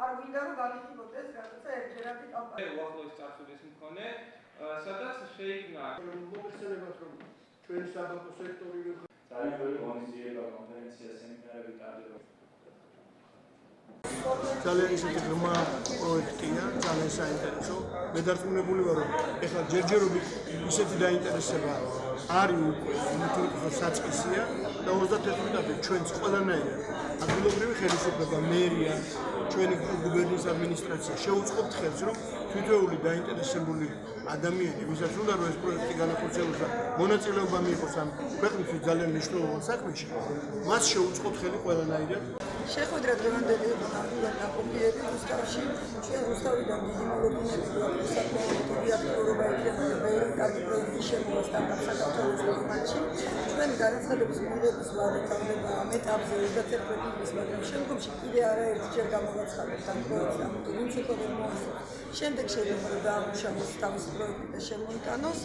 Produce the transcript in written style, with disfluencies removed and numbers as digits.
არ ვინდა რომ გამიხიბოდეს რაღაცა ერთერადი კამპანია. უახლოეს წარსულის მქონე, სადაც შეიქმნა მოგეხსენებათ რომ ჩვენი საბანკო სექტორი ძალიან ღონისძიება, კონფერენცია, სემინარები ტარდება. ძალიან ისეთი ღრმა პროექტია, ძალიან საინტერესო. მე დარწმუნებული ვარ, რომ ეხლა ჯერჯერობით ისეთი დაინტერესება არის უკვე, იმიტომ რომ საწყისია და 31 წელი ჩვენც ყველანაირად ადგილობრივი ხელისუფლება, მერია, ჩვენი გუბერნიის ადმინისტრაცია შეუწყობთ ხელს, რომ თითოეული დაინტერესებული ადამიანი, ვისაც უნდა რომ ეს პროექტი განახორციელოს და მონაწილეობა მიიღოს ამ ქვეყნისთვის ძალიან მნიშვნელოვან საქმეში, მას შეუწყობთ ხელი ყველანაირად. შეხვედრა დღევანდელი იყო ნამდვილად ნაყოფიერები რუსთავში. ჩვენ რუსთავიდან დიდი მოლოდინები გვაქვს საკმაოდ დიდი აქტიურობა იქნება ბევრი კარგი პროექტის შემოვა საქართველოს ფორმატში. ჩვენ განაცხადების მიღების ვადე თავდება ამ ეტაპზე 31 იulis, მაგრამ შემდგომში კიდე არაერთჯერ გამოვაცხადებთ ამ პროექტს, ამიტომ ვინც იყო ვერ მოასწრებს. შემდეგ შეიძლება რომ დაამუშავოს თავისი პროექტი და შემოიტანოს.